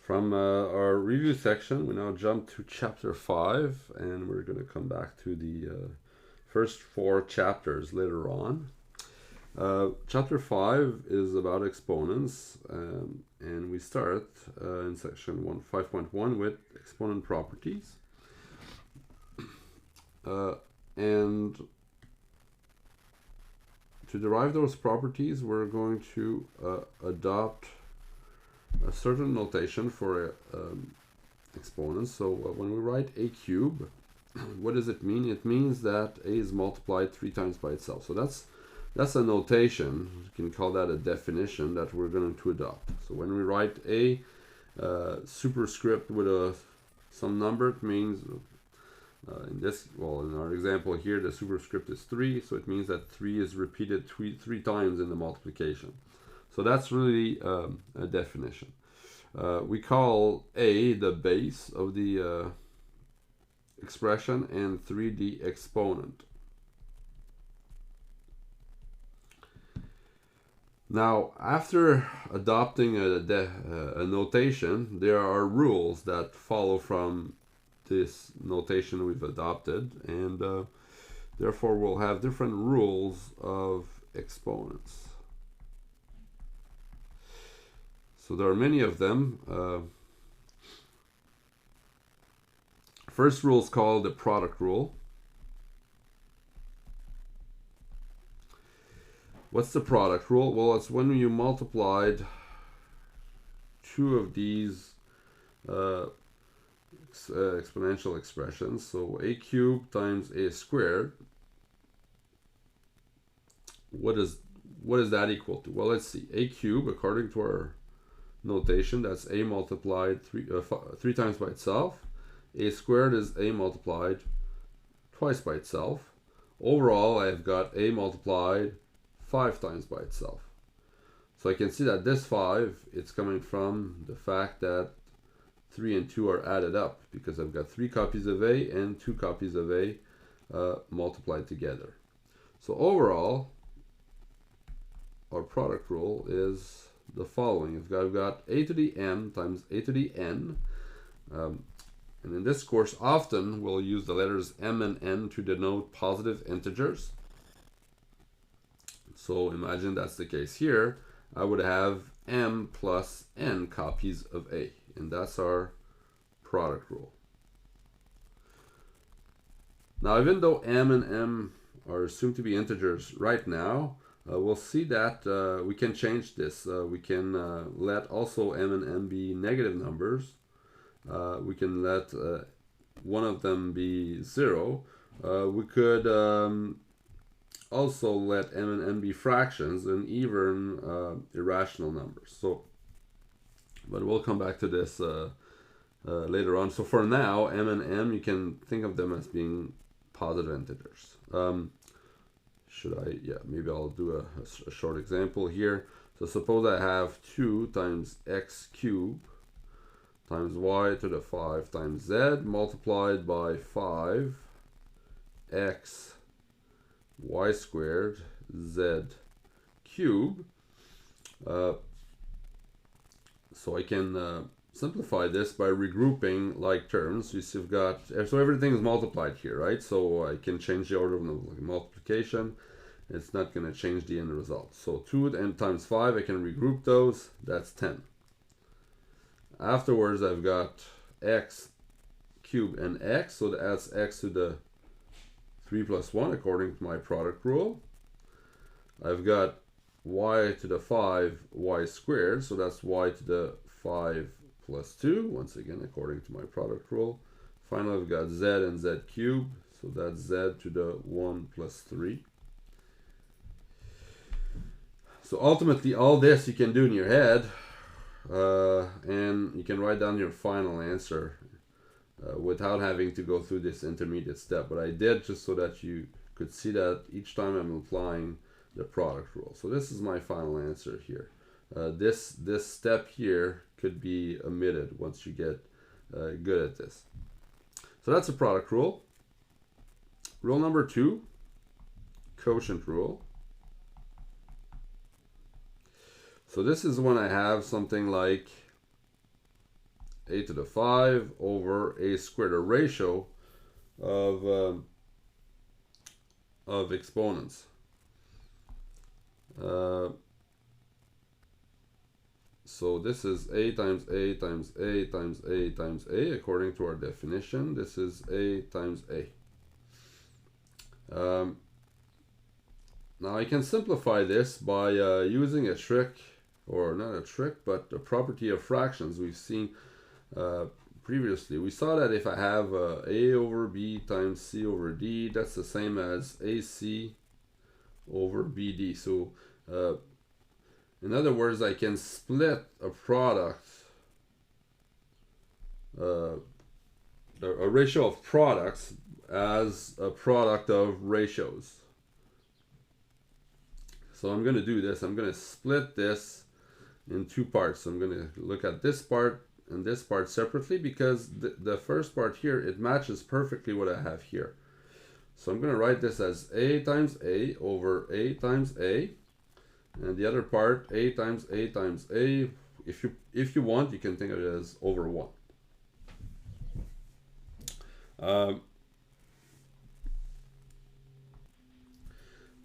From our review section, we now jump to chapter 5, and we're going to come back to the first 4 chapters later on. Chapter 5 is about exponents, and we start in section 5.1 with exponent properties. And to derive those properties, we're going to adopt a certain notation for exponents. So when we write a cube, what does it mean? It means that a is multiplied 3 times by itself. So that's a notation. You can call that a definition that we're going to adopt. So when we write a superscript with some number, it means in our example here, the superscript is 3, so it means that 3 is repeated three times in the multiplication. So that's really a definition. We call a the base of the expression and 3 the exponent. Now, after adopting a notation, there are rules that follow from this notation we've adopted, and therefore we'll have different rules of exponents. So there are many of them. First rule is called the product rule. What's the product rule? Well, it's when you multiplied 2 of these exponential expressions. So a cubed times a squared. What is that equal to? Well, let's see. A cubed, according to our notation, that's a multiplied 3 times by itself. A squared is a multiplied twice by itself. Overall, I've got a multiplied 5 times by itself. So I can see that this 5, it's coming from the fact that 3 and 2 are added up, because I've got 3 copies of a and 2 copies of a multiplied together. So overall, our product rule is the following. I've got a to the m times a to the n. And in this course, often we'll use the letters m and n to denote positive integers. So imagine that's the case here. I would have m plus n copies of a, and that's our product rule. Now, even though m and m are assumed to be integers right now, we'll see that we can change this. We can let also m and n be negative numbers. We can let one of them be 0. We could also let m and n be fractions and even irrational numbers. So, but we'll come back to this later on. So for now, m and m, you can think of them as being positive integers. Maybe I'll do a short example here. So suppose I have 2 times x cubed times y to the 5 times z multiplied by 5 x y squared z cubed. So I can simplify this by regrouping like terms. You see, so everything is multiplied here, right? So I can change the order of the multiplication. It's not going to change the end result. So 2 times 5, I can regroup those. That's 10. Afterwards, I've got x cubed and x, so that's x to the 3 plus 1 according to my product rule. I've got y to the 5 y squared, so that's y to the 5 plus 2, once again according to my product rule. Finally, I've got z and z cubed, so that's z to the 1 plus 3. So ultimately, all this you can do in your head, and you can write down your final answer without having to go through this intermediate step. But I did just so that you could see that each time I'm applying the product rule. So this is my final answer here. This step here could be omitted once you get good at this. So that's a product rule. Rule number 2, quotient rule. So this is when I have something like a to the 5 over a squared, a ratio of exponents. So this is a times a times a times a times a according to our definition. This is a times a. Now I can simplify this by using a trick, or not a trick, but a property of fractions we've seen previously. We saw that if I have a over b times c over d, that's the same as ac over bd. So in other words, I can split a product, a ratio of products as a product of ratios. So I'm going to do this. I'm going to split this in two parts. I'm going to look at this part and this part separately, because the first part here, it matches perfectly what I have here. So I'm going to write this as a times a over a times a, and the other part a times a times a. If you want, you can think of it as over 1.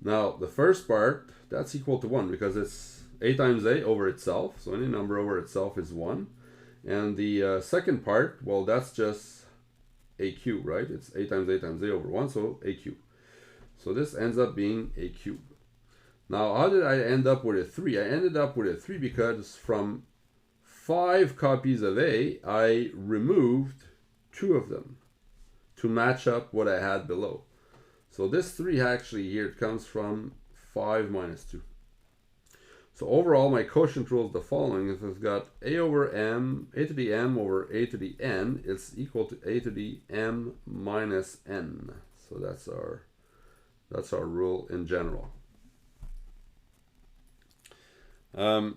Now the first part, that's equal to 1 because it's a times a over itself, so any number over itself is 1. And the second part, well, that's just a cube, right? It's a times a times a over 1, so a cube. So this ends up being a cube. Now how did I end up with a 3? I ended up with a 3 because from 5 copies of a, I removed 2 of them to match up what I had below. So this 3 actually here, it comes from 5 minus 2. So overall, my quotient rule is the following. If I've got a over m, a to the m over a to the n, it's equal to a to the m minus n. So that's our rule in general. Now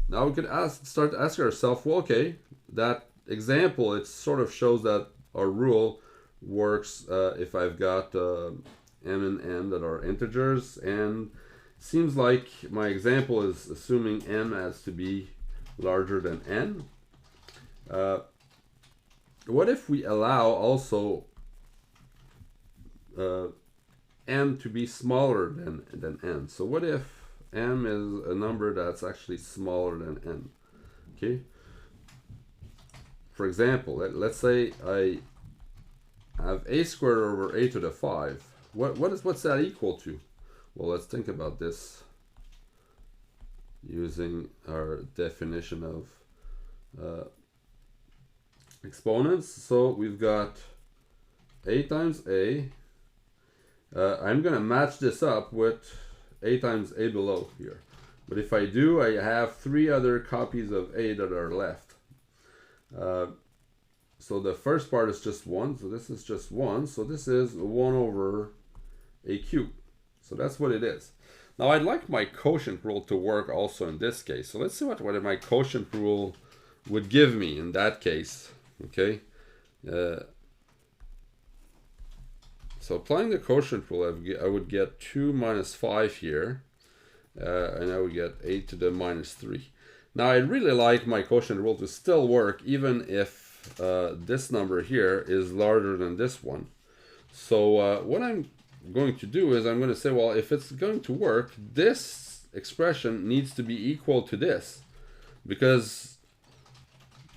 we could start to ask ourselves, well, okay, that example, it sort of shows that our rule works if I've got m and n that are integers, and seems like my example is assuming m as to be larger than n. What if we allow also m to be smaller than n? So what if m is a number that's actually smaller than n? Okay. For example, let's say I have a squared over a to the 5. What's that equal to? Well, let's think about this using our definition of exponents. So we've got a times a. I'm going to match this up with a times a below here. But if I do, I have 3 other copies of a that are left. So the first part is just 1, so this is just 1. So this is 1 over a cube. So that's what it is. Now I'd like my quotient rule to work also in this case. So let's see what my quotient rule would give me in that case. Okay. So applying the quotient rule, I would get 2 minus 5 here. And I would get a to the minus 3. Now I'd really like my quotient rule to still work even if this number here is larger than this one. So what I'm going to do is I'm going to say, well, if it's going to work, this expression needs to be equal to this, because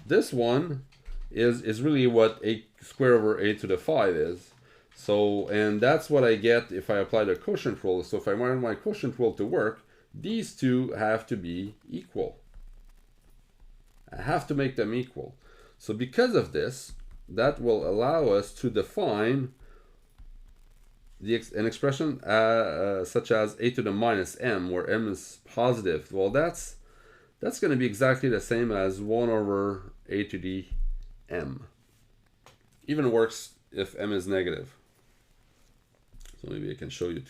this one is really what a squared over a to the 5 is. So, and that's what I get if I apply the quotient rule. So if I want my quotient rule to work, these two have to be equal. I have to make them equal. So because of this, that will allow us to define an expression such as a to the minus m, where m is positive. Well, that's going to be exactly the same as 1 over a to the m. Even works if m is negative. So maybe I can show you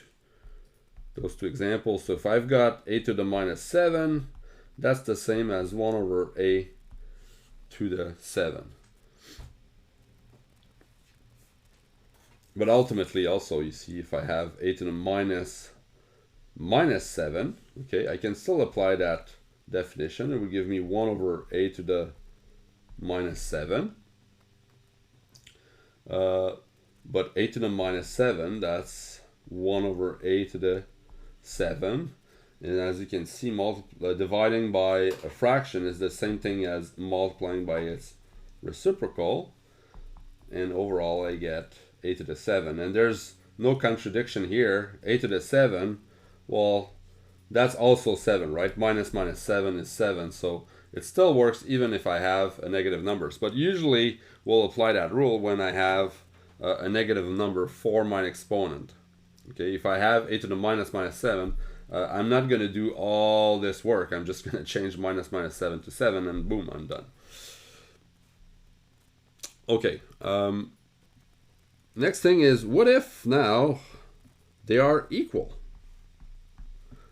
those 2 examples. So if I've got a to the minus 7, that's the same as 1 over a to the 7. But ultimately also, you see, if I have a to the minus 7, okay, I can still apply that definition. It will give me 1 over a to the minus 7. But a to the minus 7, that's 1 over a to the 7. And as you can see, dividing by a fraction is the same thing as multiplying by its reciprocal. And overall, I get a to the 7. And there's no contradiction here. A to the 7, well, that's also 7, right? Minus 7 is 7. So it still works even if I have a negative numbers. But usually, we'll apply that rule when I have a negative number for my exponent. Okay, if I have a to the minus 7, I'm not going to do all this work. I'm just going to change minus 7 to 7, and boom, I'm done. Okay, next thing is, what if now they are equal?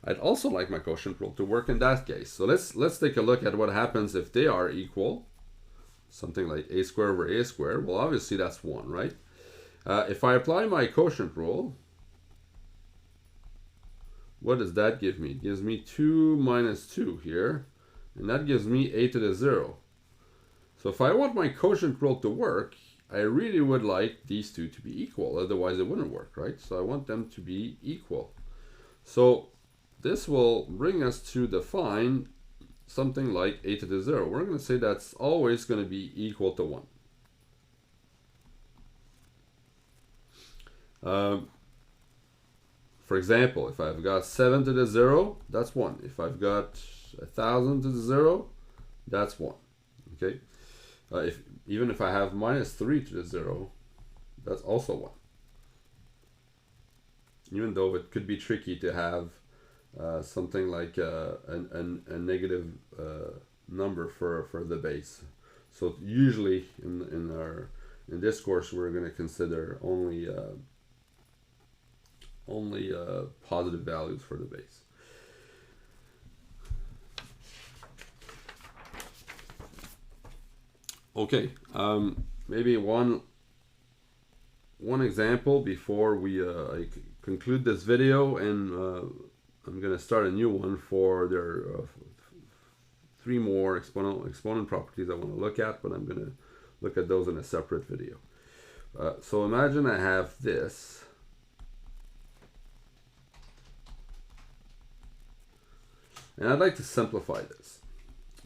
I'd also like my quotient rule to work in that case. So let's take a look at what happens if they are equal. Something like a squared over a squared. Well, obviously that's 1, right? If I apply my quotient rule, what does that give me? It gives me 2 minus 2 here, and that gives me a to the 0. So if I want my quotient rule to work, I really would like these two to be equal, otherwise it wouldn't work, right? So I want them to be equal. So this will bring us to define something like a to the 0. We're going to say that's always going to be equal to 1. For example, if I've got 7 to the 0, that's 1. If I've got 1,000 to the 0, that's 1. Okay. Even if I have minus 3 to the 0, that's also 1. Even though it could be tricky to have something like a negative number for the base. So usually in this course we're going to consider only positive values for the base. Okay, maybe one example before we I conclude this video, and I'm going to start a new one for their 3 more exponent properties I want to look at, but I'm going to look at those in a separate video. So imagine I have this. And I'd like to simplify this.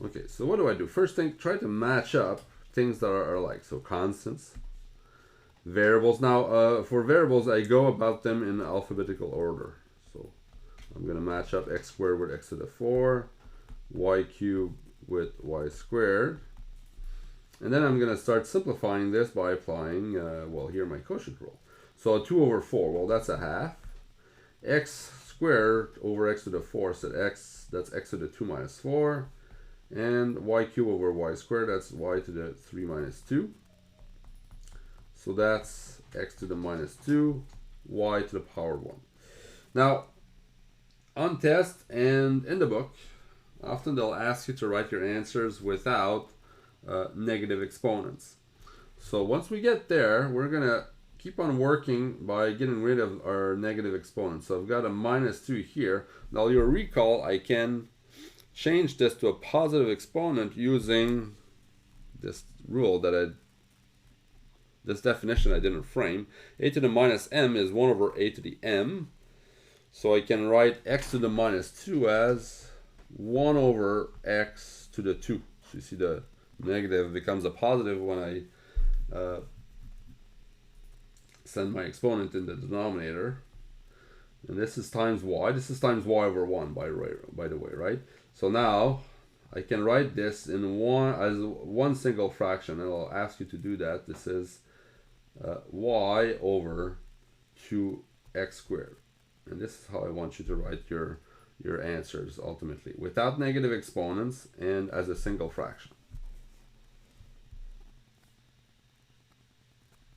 Okay, so what do I do? First thing, try to match up things that are alike. So constants, variables. Now, for variables, I go about them in alphabetical order. So I'm going to match up x squared with x to the 4, y cubed with y squared. And then I'm going to start simplifying this by applying, well, here my quotient rule. So 2 over 4, well, that's a half. X squared over x to the 4, so that's x to the 2 minus 4. And y cubed over y squared, that's y to the 3 minus 2. So that's x to the minus 2, y to the power 1. Now, on test and in the book, often they'll ask you to write your answers without negative exponents. So once we get there, we're going to keep on working by getting rid of our negative exponents. So I've got a minus 2 here. Now you'll recall I can change this to a positive exponent using this rule this definition I didn't frame. A to the minus m is 1 over a to the m. So I can write x to the minus 2 as 1 over x to the 2. So you see the negative becomes a positive when I send my exponent in the denominator. And this is times y. This is times y over 1, by the way, right? So now I can write this in one single fraction, and I'll ask you to do that. This is y over 2x squared. And this is how I want you to write your answers ultimately, without negative exponents and as a single fraction.